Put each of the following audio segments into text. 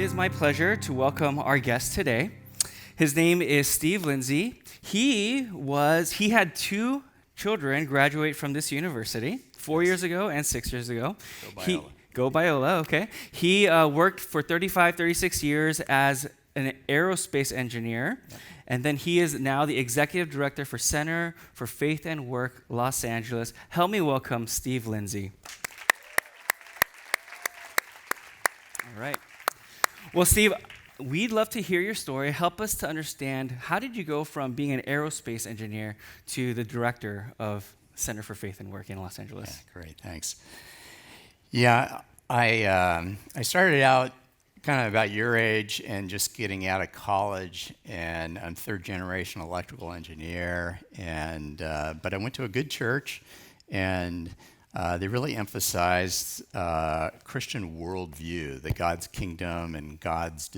is my pleasure to welcome our guest today. His name is Steve Lindsey. He had two children graduate from this university 4 years ago and 6 years ago. Go Biola, okay. He worked for 36 years as an aerospace engineer, and then he is now the executive director for Center for Faith+Work Los Angeles. Help me welcome Steve Lindsey. All right. Well, Steve, we'd love to hear your story. Help us to understand, how did you go from being an aerospace engineer to the director of Center for Faith+Work in Los Angeles? Yeah, great, thanks. Yeah, I started out kind of about your age and just getting out of college, and I'm third-generation electrical engineer, and but I went to a good church, and they really emphasized Christian worldview, that God's kingdom and God's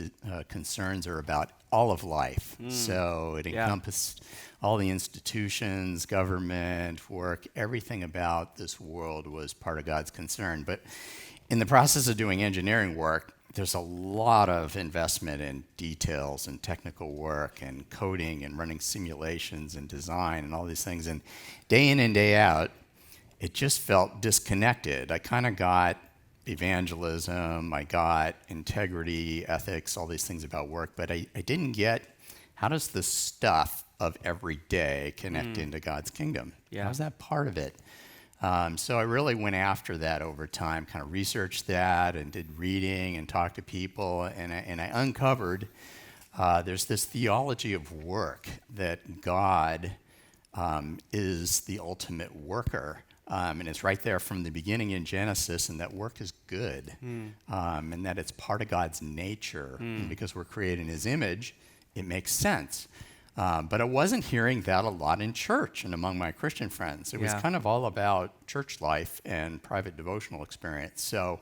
concerns are about all of life. So it encompassed all the institutions, government, work, everything about this world was part of God's concern. But in the process of doing engineering work, there's a lot of investment in details and technical work and coding and running simulations and design and all these things. And day in and day out, it just felt disconnected. I kind of got evangelism, I got integrity, ethics, all these things about work, but I didn't get, how does the stuff of every day connect into God's kingdom? Yeah. How's that part of it? So I really went after that over time, kind of researched that and did reading and talked to people, and I uncovered there's this theology of work, that God is the ultimate worker. And it's right there from the beginning in Genesis, and that work is good, and that it's part of God's nature. And because we're created in His image, it makes sense. But I wasn't hearing that a lot in church and among my Christian friends. It was kind of all about church life and private devotional experience. So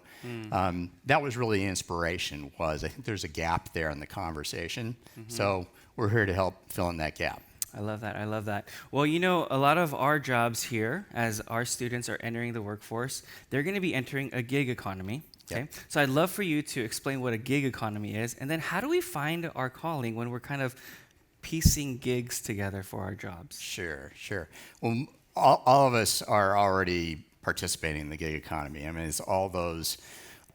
that was really the inspiration. I think there's a gap there in the conversation. So we're here to help fill in that gap. I love that. Well, you know, a lot of our jobs here, as our students are entering the workforce, they're going to be entering a gig economy. Okay. Yep. So I'd love for you to explain what a gig economy is, and then how do we find our calling when we're kind of piecing gigs together for our jobs? Sure. Well, all of us are already participating in the gig economy. I mean, it's all those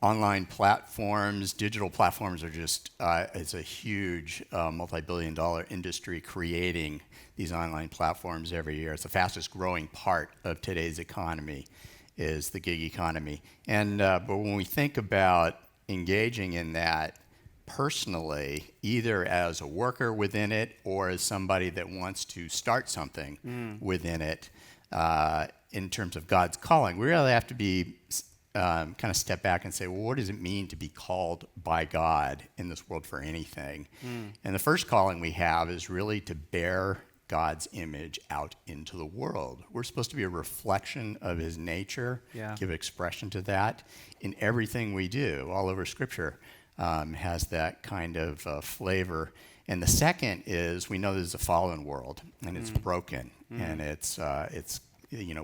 online platforms, digital platforms are just, it's a huge multi-billion-dollar industry creating these online platforms every year. It's the fastest growing part of today's economy is the gig economy. And but when we think about engaging in that personally, either as a worker within it or as somebody that wants to start something within it, in terms of God's calling, we really have to be kind of step back and say, well, what does it mean to be called by God in this world for anything? And the first calling we have is really to bear God's image out into the world. We're supposed to be a reflection of His nature, give expression to that in everything we do. All over Scripture has that kind of flavor. And the second is, we know there's a fallen world, and it's broken, and it's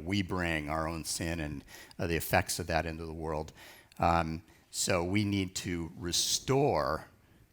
we bring our own sin and the effects of that into the world. So we need to restore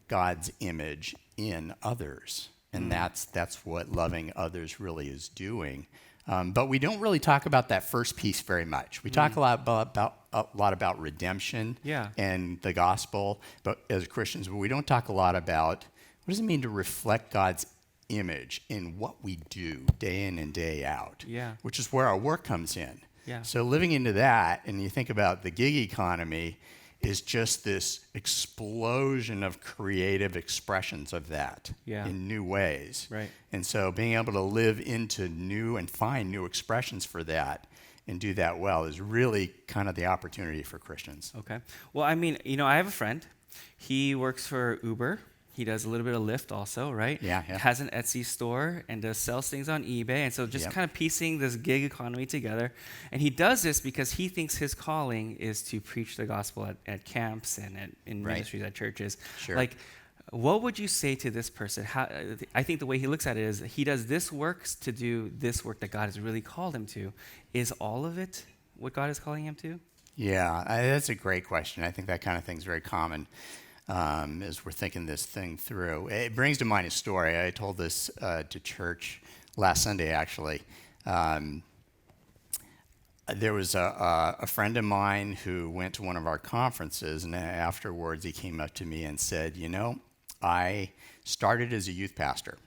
God's image in others. And that's what loving others really is doing. But we don't really talk about that first piece very much. We talk a lot about redemption and the gospel, but as Christians, but we don't talk a lot about what does it mean to reflect God's image in what we do day in and day out, which is where our work comes in. So living into that, and you think about the gig economy, is just this explosion of creative expressions of that in new ways. Right. And so being able to live into new and find new expressions for that and do that well is really kind of the opportunity for Christians. Okay. Well, I mean, I have a friend. He works for Uber. He does a little bit of Lyft also, right? Yeah. Has an Etsy store and sells things on eBay. And so just kind of piecing this gig economy together. And he does this because he thinks his calling is to preach the gospel at camps and in ministries at churches. Sure. Like, what would you say to this person? I think the way he looks at it is he does this work to do this work that God has really called him to. Is all of it what God is calling him to? Yeah, that's a great question. I think that kind of thing's very common. as we're thinking this thing through. It brings to mind a story. I told this to church last Sunday, actually. There was a friend of mine who went to one of our conferences, and afterwards he came up to me and said, I started as a youth pastor,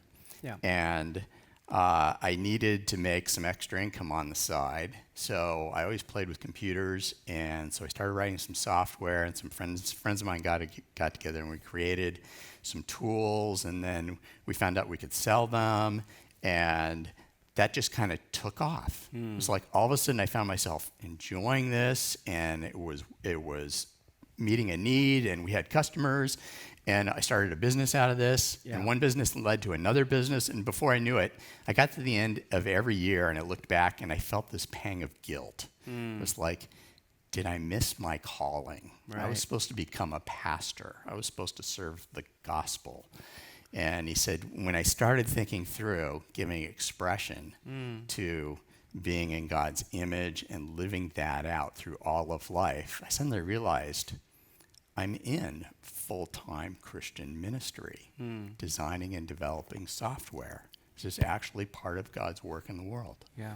and I needed to make some extra income on the side, so I always played with computers, and so I started writing some software, and some friends of mine got together, and we created some tools, and then we found out we could sell them, and that just kind of took off. It was like all of a sudden I found myself enjoying this, and it was meeting a need, and we had customers, and I started a business out of this, and one business led to another business, and before I knew it, I got to the end of every year, and I looked back, and I felt this pang of guilt. It was like, did I miss my calling? Right. I was supposed to become a pastor. I was supposed to serve the gospel. And he said, when I started thinking through giving expression to being in God's image and living that out through all of life, I suddenly realized I'm in full-time Christian ministry, designing and developing software. This is actually part of God's work in the world. Yeah.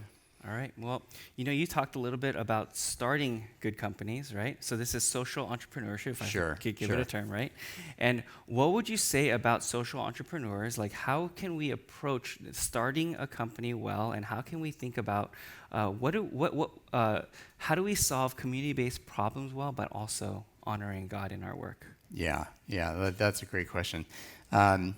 All right. Well, you talked a little bit about starting good companies, right? So this is social entrepreneurship, if I could give it a term, right? And what would you say about social entrepreneurs? Like, how can we approach starting a company well, and how can we think about how do we solve community-based problems well, but also honoring God in our work? Yeah, that's a great question. I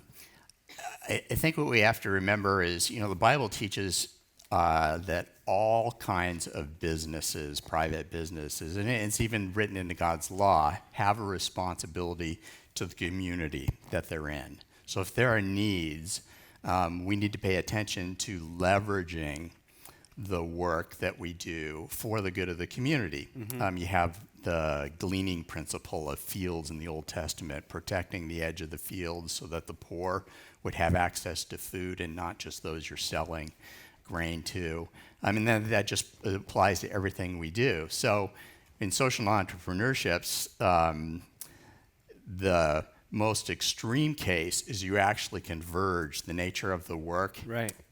think what we have to remember is, the Bible teaches that all kinds of businesses, private businesses, and it's even written into God's law, have a responsibility to the community that they're in. So if there are needs, we need to pay attention to leveraging the work that we do for the good of the community. You have the gleaning principle of fields in the Old Testament, protecting the edge of the fields so that the poor would have access to food and not just those you're selling grain to. That just applies to everything we do. So in social entrepreneurships, the most extreme case is you actually converge the nature of the work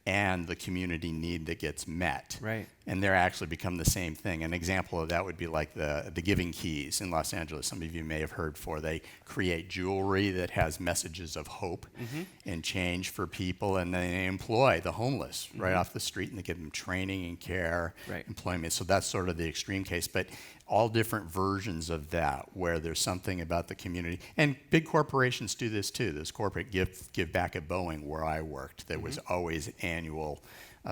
and the community need that gets met. Right. And they actually become the same thing. An example of that would be like the Giving Keys in Los Angeles. Some of you may have heard they create jewelry that has messages of hope and change for people, and they employ the homeless right off the street, and they give them training and care, employment. So that's sort of the extreme case. But all different versions of that where there's something about the community. And big corporations do this too. There's corporate give back at Boeing where I worked. There was always annual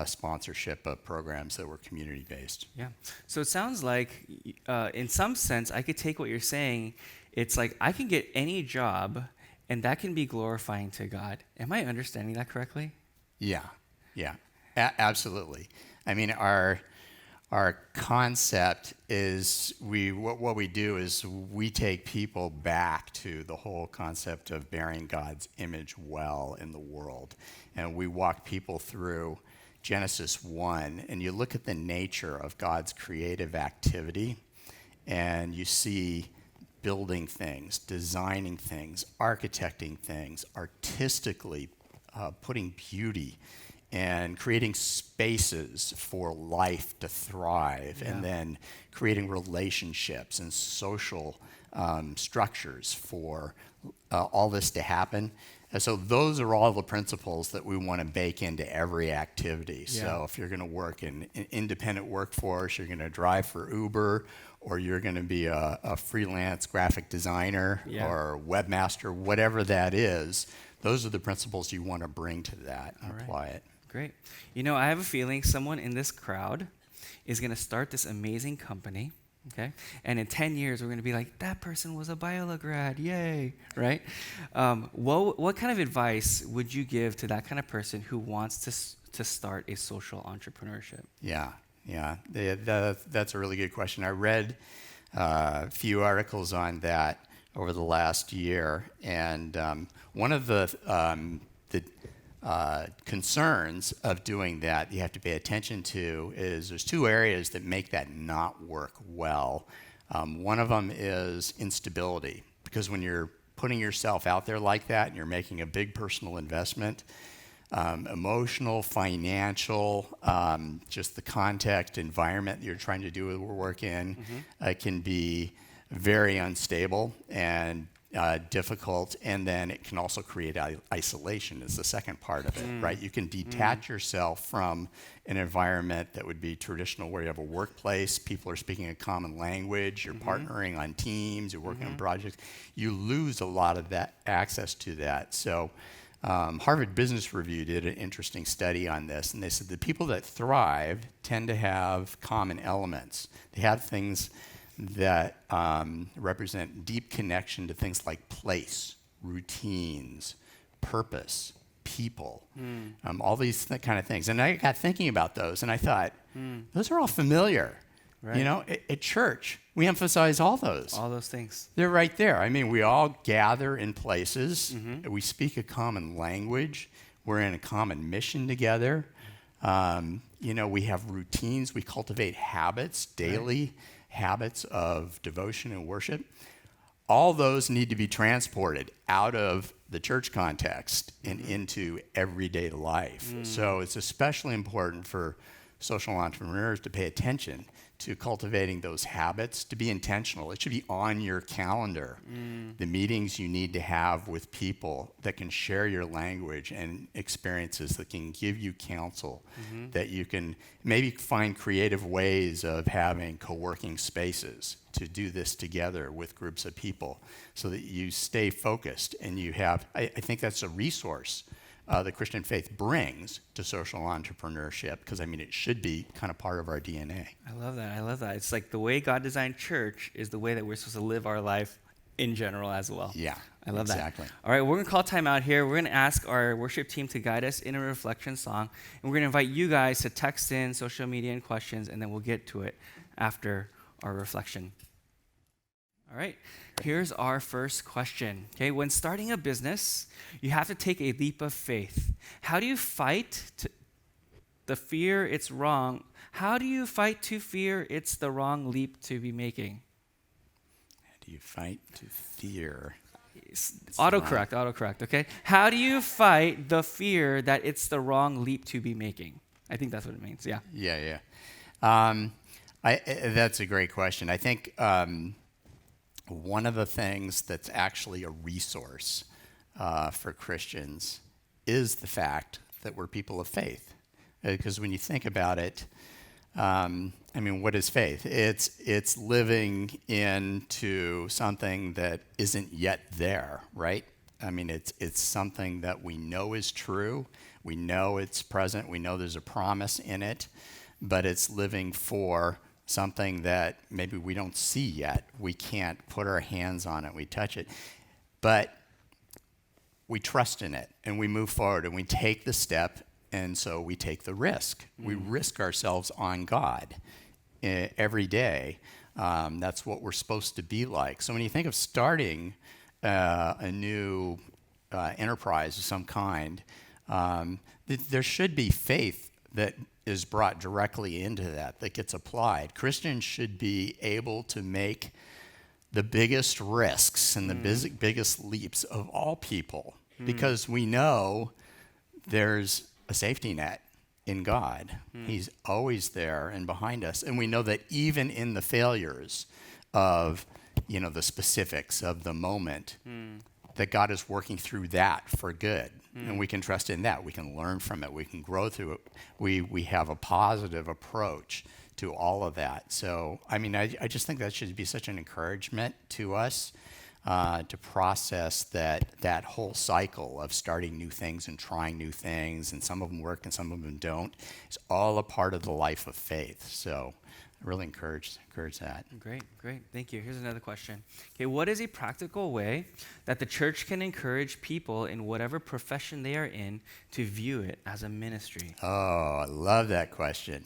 sponsorship of programs that were community-based. Yeah. So it sounds like, in some sense, I could take what you're saying. It's like I can get any job, and that can be glorifying to God. Am I understanding that correctly? Yeah. Absolutely. Our concept is what we do is we take people back to the whole concept of bearing God's image well in the world. And we walk people through Genesis 1, and you look at the nature of God's creative activity, and you see building things, designing things, architecting things, artistically putting beauty and creating spaces for life to thrive, and then creating relationships and social structures for all this to happen. And so those are all the principles that we want to bake into every activity. Yeah. So if you're going to work in an independent workforce, you're going to drive for Uber, or you're going to be a freelance graphic designer or webmaster, whatever that is, those are the principles you want to bring to that and apply it. Great. I have a feeling someone in this crowd is going to start this amazing company, okay? And in 10 years, we're going to be like, that person was a Biola grad, yay, right? What kind of advice would you give to that kind of person who wants to start a social entrepreneurship? Yeah. That's a really good question. I read a few articles on that over the last year, and one of the concerns of doing that you have to pay attention to is there's two areas that make that not work well. One of them is instability, because when you're putting yourself out there like that and you're making a big personal investment, emotional, financial, just the context, environment you're trying to do the work in can be very unstable and difficult, and then it can also create isolation is the second part of it, right? You can detach yourself from an environment that would be traditional where you have a workplace, people are speaking a common language, you're partnering on teams, you're working on projects. You lose a lot of that access to that. So Harvard Business Review did an interesting study on this, and they said the people that thrive tend to have common elements. They have things that represent deep connection to things like place, routines, purpose, people, all these kind of things. And I got thinking about those, and I thought, those are all familiar. Right. You know, at church, we emphasize all those. All those things. They're right there. I mean, we all gather in places. We speak a common language. We're in a common mission together. You know, we have routines. We cultivate habits, daily habits of devotion and worship. All those need to be transported out of the church context and into everyday life. So it's especially important for social entrepreneurs to pay attention to cultivating those habits, to be intentional. It should be on your calendar. The meetings you need to have with people that can share your language and experiences, that can give you counsel, that you can maybe find creative ways of having co-working spaces to do this together with groups of people so that you stay focused and you have, I think that's a resource the Christian faith brings to social entrepreneurship, because I mean it should be kind of part of our DNA. I love that. I love that. It's like the way God designed church is the way that we're supposed to live our life in general as well. Yeah, I love exactly. that. All right, we're going to call time out here. We're going to ask our worship team to guide us in a reflection song, and we're going to invite you guys to text in social media and questions, and then we'll get to it after our reflection. All right, here's our first question. Okay, when starting a business, you have to take a leap of faith. How do you fight the fear it's wrong? How do you fight to fear it's the wrong leap to be making? How do you fight to fear? Autocorrect, okay? How do you fight the fear that it's the wrong leap to be making? I think that's what it means, yeah. Yeah. That's a great question. I think one of the things that's actually a resource for Christians is the fact that we're people of faith. Because when you think about it, I mean, what is faith? It's living into something that isn't yet there, right? I mean, it's something that we know is true. We know it's present. We know there's a promise in it, but it's living for something that maybe we don't see yet. We can't put our hands on it. We touch it. But we trust in it, and we move forward, and we take the step, and so we take the risk. We risk ourselves on God every day. That's what we're supposed to be like. So when you think of starting a new enterprise of some kind, there should be faith that is brought directly into that gets applied. Christians should be able to make the biggest risks and the biggest leaps of all people, because we know there's a safety net in God. He's always there and behind us. And we know that even in the failures of, the specifics of the moment, that God is working through that for good. And we can trust in that. We can learn from it. We can grow through it. We have a positive approach to all of that. So, I mean, I just think that should be such an encouragement to us to process that whole cycle of starting new things and trying new things, and some of them work and some of them don't. It's all a part of the life of faith. So I really encourage that. Great. Thank you. Here's another question. Okay, what is a practical way that the church can encourage people in whatever profession they are in to view it as a ministry? Oh, I love that question.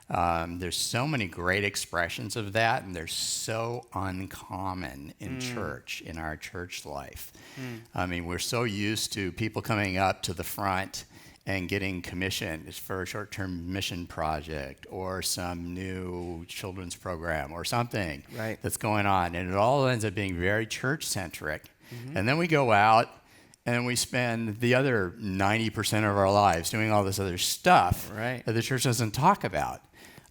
There's so many great expressions of that, and they're so uncommon in church, in our church life. I mean, we're so used to people coming up to the front and getting commissioned for a short-term mission project or some new children's program or something that's going on. And it all ends up being very church-centric. And then we go out and we spend the other 90% of our lives doing all this other stuff Right. that the church doesn't talk about.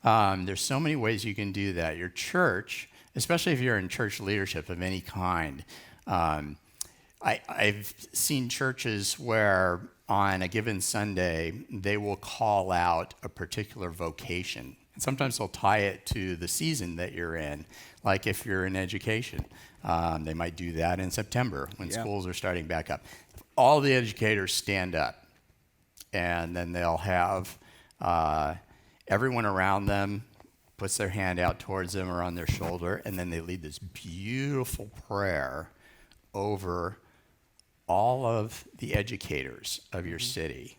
There's so many ways you can do that. Your church, especially if you're in church leadership of any kind, I've seen churches where on a given Sunday, they will call out a particular vocation. And sometimes they'll tie it to the season that you're in, like if you're in education. They might do that in September when schools are starting back up. All the educators stand up, and then they'll have everyone around them puts their hand out towards them or on their shoulder, and then they lead this beautiful prayer over all of the educators of your city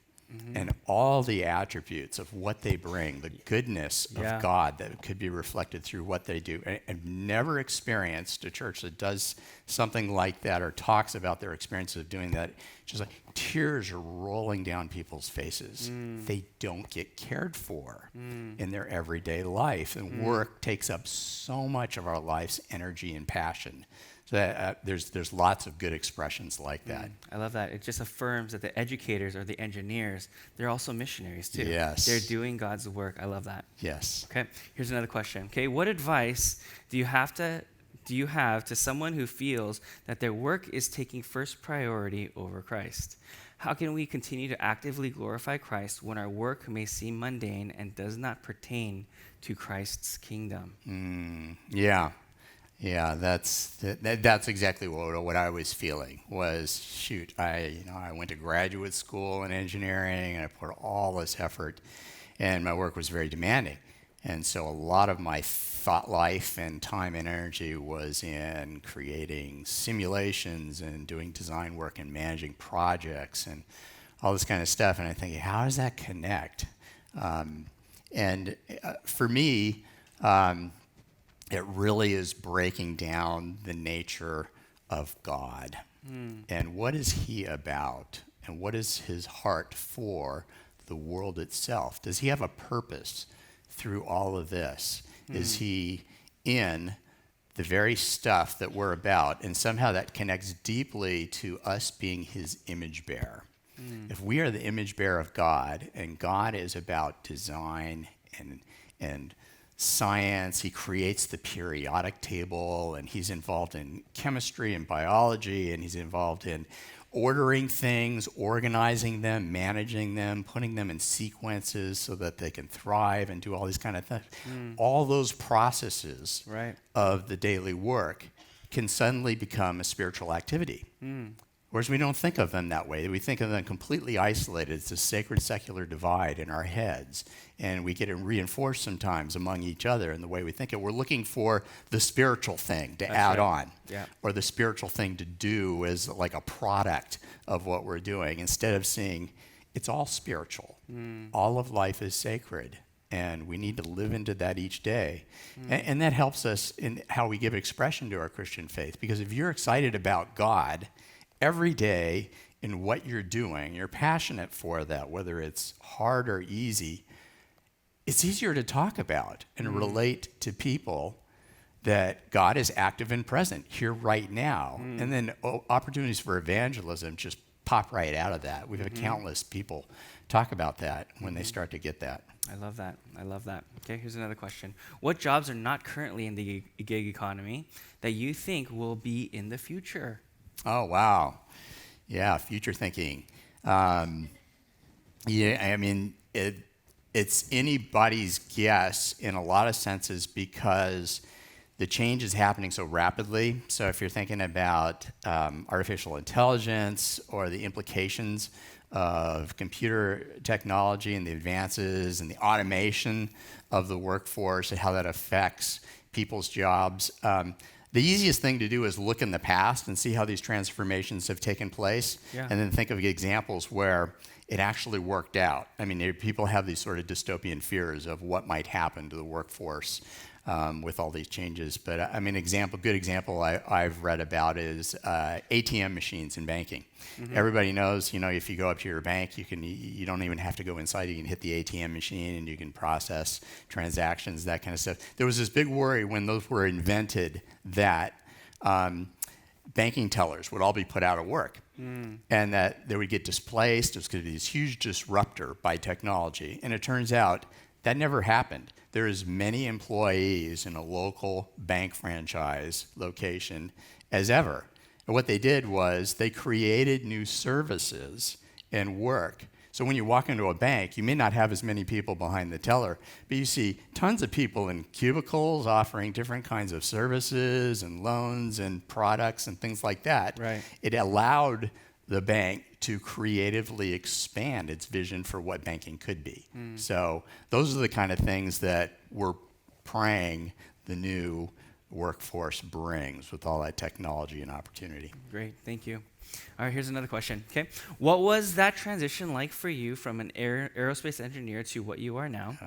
and all the attributes of what they bring, the goodness of God that could be reflected through what they do. I've never experienced a church that does something like that or talks about their experience of doing that. Just like tears are rolling down people's faces. They don't get cared for in their everyday life. And work takes up so much of our life's energy and passion. So that, there's lots of good expressions like that. I love that. It just affirms that the educators or the engineers, they're also missionaries too. Yes. They're doing God's work. I love that. Yes. Okay, here's another question. Okay, what advice do you have to someone who feels that their work is taking first priority over Christ? How can we continue to actively glorify Christ when our work may seem mundane and does not pertain to Christ's kingdom? Yeah, that's exactly what I was feeling was, shoot, I went to graduate school in engineering and I put all this effort and my work was very demanding. And so a lot of my thought life and time and energy was in creating simulations and doing design work and managing projects and all this kind of stuff. And I think, how does that connect? For me, it really is breaking down the nature of God and what is he about and what is his heart for the world itself. Does he have a purpose through all of this? Is he in the very stuff that we're about? And somehow that connects deeply to us being his image bearer. If we are the image bearer of God and God is about design and science, he creates the periodic table, and he's involved in chemistry and biology, and he's involved in ordering things, organizing them, managing them, putting them in sequences so that they can thrive and do all these kind of things. All those processes of the daily work can suddenly become a spiritual activity. Whereas we don't think of them that way. We think of them completely isolated. It's a sacred secular divide in our heads. And we get it reinforced sometimes among each other in the way we think it. We're looking for the spiritual thing to add on, or the spiritual thing to do as like a product of what we're doing, instead of seeing it's all spiritual. All of life is sacred. And we need to live into that each day. And that helps us in how we give expression to our Christian faith. Because if you're excited about God every day in what you're doing, you're passionate for that, whether it's hard or easy, it's easier to talk about and relate to people that God is active and present here right now. And then opportunities for evangelism just pop right out of that. We've had countless people talk about that when they start to get that. I love that. I love that. Okay, here's another question. What jobs are not currently in the gig economy that you think will be in the future? Oh, wow. Yeah, future thinking. It's anybody's guess in a lot of senses because the change is happening so rapidly. So if you're thinking about artificial intelligence or the implications of computer technology and the advances and the automation of the workforce and how that affects people's jobs, the easiest thing to do is look in the past and see how these transformations have taken place, and then think of examples where it actually worked out. I mean, people have these sort of dystopian fears of what might happen to the workforce with all these changes. But I mean, good example I've read about is ATM machines in banking. Everybody knows, if you go up to your bank, you don't even have to go inside. You can hit the ATM machine and you can process transactions, that kind of stuff. There was this big worry when those were invented that banking tellers would all be put out of work, and that they would get displaced. It was going to be this huge disruptor by technology, and it turns out that never happened. There is many employees in a local bank franchise location as ever. And what they did was they created new services and work. So when you walk into a bank, you may not have as many people behind the teller, but you see tons of people in cubicles offering different kinds of services and loans and products and things like that. Right. It allowed the bank to creatively expand its vision for what banking could be. So those are the kind of things that we're praying the new workforce brings with all that technology and opportunity. Great, thank you. All right, here's another question. Okay, what was that transition like for you from an aerospace engineer to what you are now?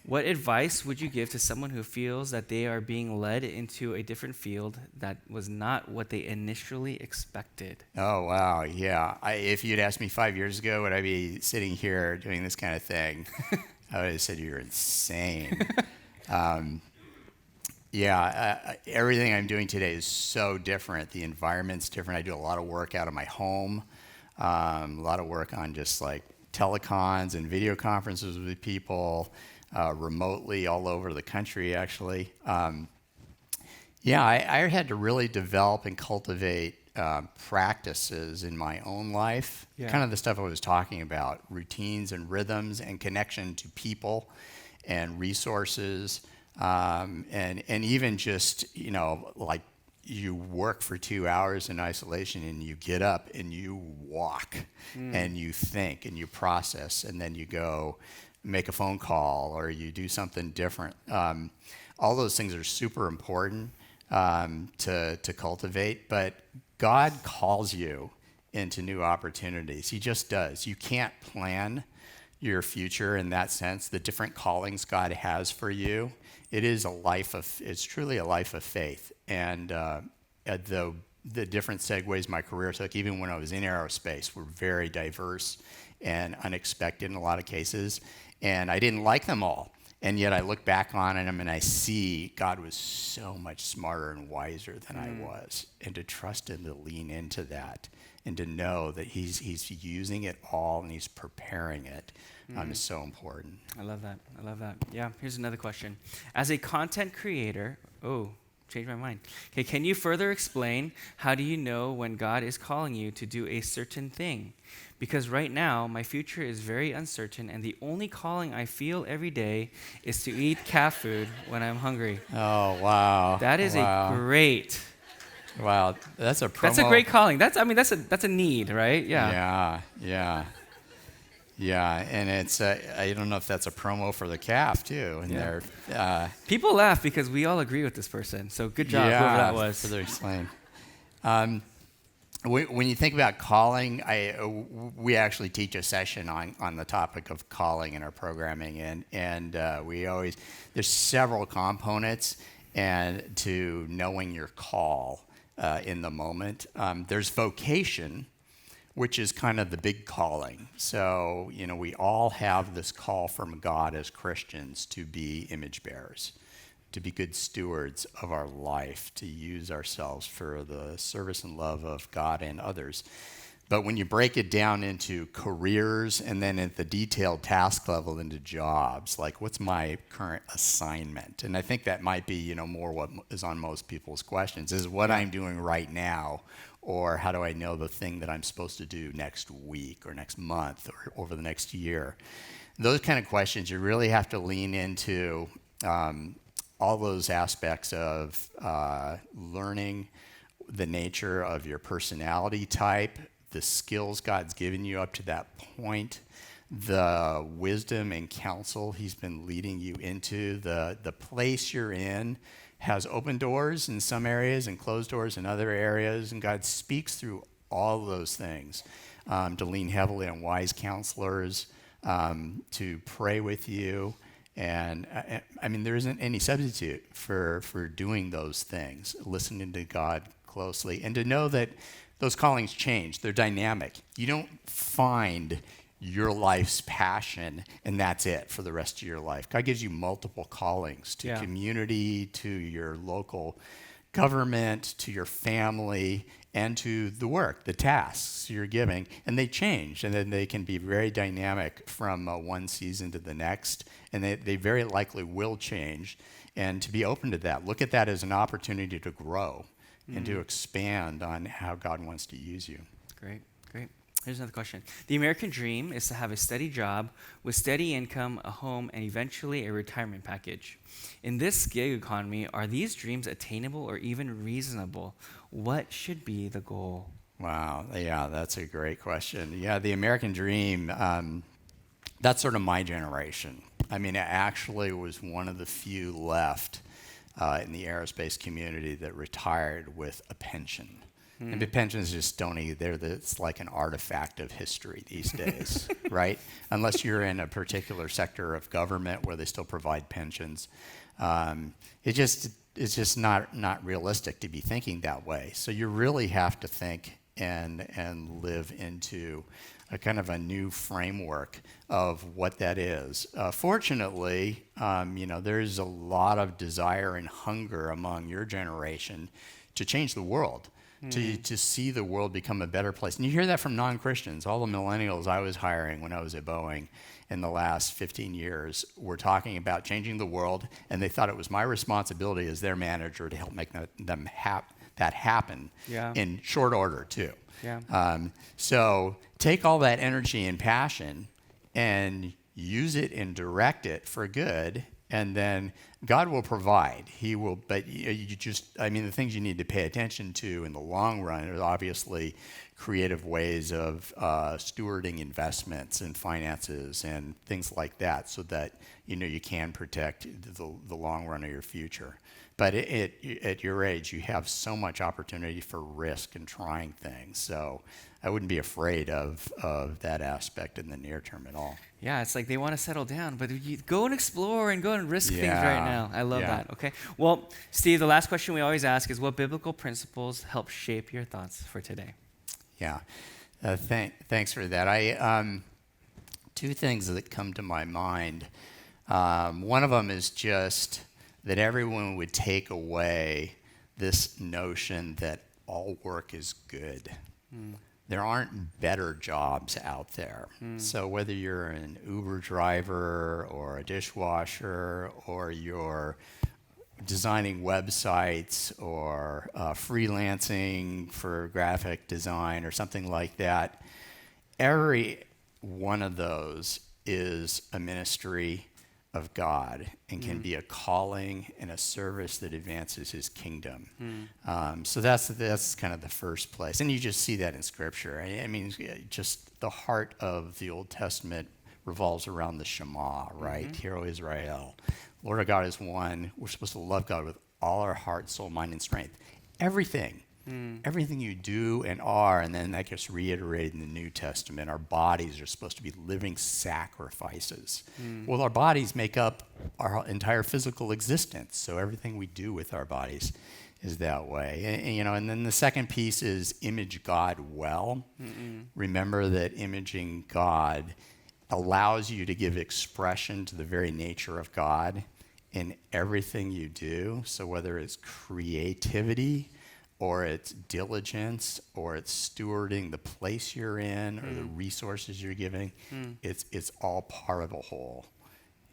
What advice would you give to someone who feels that they are being led into a different field that was not what they initially expected? Oh, wow, yeah. If you'd asked me 5 years ago, would I be sitting here doing this kind of thing? I would have said you're insane. Everything I'm doing today is so different. The environment's different. I do a lot of work out of my home, a lot of work on just like telecons and video conferences with people, remotely all over the country, actually. I had to really develop and cultivate practices in my own life, kind of the stuff I was talking about, routines and rhythms and connection to people and resources. And even just, like you work for 2 hours in isolation and you get up and you walk and you think and you process and then you go make a phone call or you do something different. All those things are super important to cultivate, but God calls you into new opportunities. He just does. You can't plan your future in that sense. The different callings God has for you. It's truly a life of faith. And the different segues my career took, even when I was in aerospace, were very diverse and unexpected in a lot of cases. And I didn't like them all. And yet I look back on them and I see God was so much smarter and wiser than I was. And to trust him to lean into that and to know that he's using it all and he's preparing it is so important. I love that. Yeah, here's another question. As a content creator, changed my mind. Okay, can you further explain how do you know when God is calling you to do a certain thing? Because right now, my future is very uncertain, and the only calling I feel every day is to eat cat food when I'm hungry. Oh, wow. That is a great... Wow, that's a promo. That's a great calling. That's a need, right? Yeah. Yeah, and it's I don't know if that's a promo for the calf too. And people laugh because we all agree with this person. So good job, whoever that was. For their explain. When you think about calling, we actually teach a session on the topic of calling in our programming, and there's several components and to knowing your call in the moment. There's vocation, which is kind of the big calling. So, we all have this call from God as Christians to be image bearers, to be good stewards of our life, to use ourselves for the service and love of God and others. But when you break it down into careers and then at the detailed task level into jobs, like what's my current assignment? And I think that might be, more what is on most people's questions, is what I'm doing right now, or how do I know the thing that I'm supposed to do next week or next month or over the next year? Those kind of questions, you really have to lean into all those aspects of learning the nature of your personality type, the skills God's given you up to that point, the wisdom and counsel he's been leading you into, the place you're in has open doors in some areas and closed doors in other areas, and God speaks through all of those things to lean heavily on wise counselors, to pray with you. And there isn't any substitute for doing those things, listening to God closely, and to know that those callings change. They're dynamic. You don't find your life's passion and that's it for the rest of your life. God gives you multiple callings to community, to your local government, to your family, and to the work, the tasks you're giving, and they change, and then they can be very dynamic from one season to the next, and they very likely will change, and to be open to that. Look at that as an opportunity to grow and to expand on how God wants to use you. Great. Here's another question. The American dream is to have a steady job with steady income, a home, and eventually a retirement package. In this gig economy, are these dreams attainable or even reasonable? What should be the goal? Wow, yeah, that's a great question. Yeah, the American dream, that's sort of my generation. I mean, it actually was one of the few left in the aerospace community that retired with a pension. And the pensions just don't either. It's like an artifact of history these days, right? Unless you're in a particular sector of government where they still provide pensions. It's just not realistic to be thinking that way. So you really have to think and live into a kind of a new framework of what that is. Fortunately, there's a lot of desire and hunger among your generation to change the world. To see the world become a better place. And you hear that from non-Christians. All the millennials I was hiring when I was at Boeing in the last 15 years were talking about changing the world, and they thought it was my responsibility as their manager to help make that happen in short order, too. Yeah. So take all that energy and passion and use it and direct it for good, and then God will provide. He will, but the things you need to pay attention to in the long run are obviously creative ways of stewarding investments and finances and things like that, so that you can protect the long run of your future. But at your age, you have so much opportunity for risk and trying things. So I wouldn't be afraid of that aspect in the near term at all. Yeah, it's like they want to settle down, but you go and explore and go and risk things right now. I love that. Okay. Well, Steve, the last question we always ask is, what biblical principles help shape your thoughts for today? Yeah. Thanks for that. Two things that come to my mind. One of them is just that everyone would take away this notion that all work is good. There aren't better jobs out there. So whether you're an Uber driver or a dishwasher, or you're designing websites or freelancing for graphic design or something like that, every one of those is a ministry of God and can be a calling and a service that advances his kingdom. So that's kind of the first place. And you just see that in Scripture. I mean, just the heart of the Old Testament revolves around the Shema, right? Hear, O Israel, Lord our God is one. We're supposed to love God with all our heart, soul, mind, and strength. Everything you do and are, and then that gets reiterated in the New Testament. Our bodies are supposed to be living sacrifices. Well, our bodies make up our entire physical existence, so everything we do with our bodies is that way. And then the second piece is image God well. Remember that imaging God allows you to give expression to the very nature of God in everything you do. So whether it's creativity, or it's diligence, or it's stewarding the place you're in, or the resources you're giving, it's all part of a whole.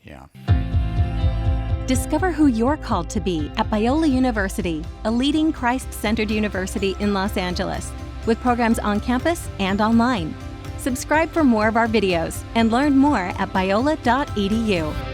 Yeah. Discover who you're called to be at Biola University, a leading Christ-centered university in Los Angeles, with programs on campus and online. Subscribe for more of our videos and learn more at biola.edu.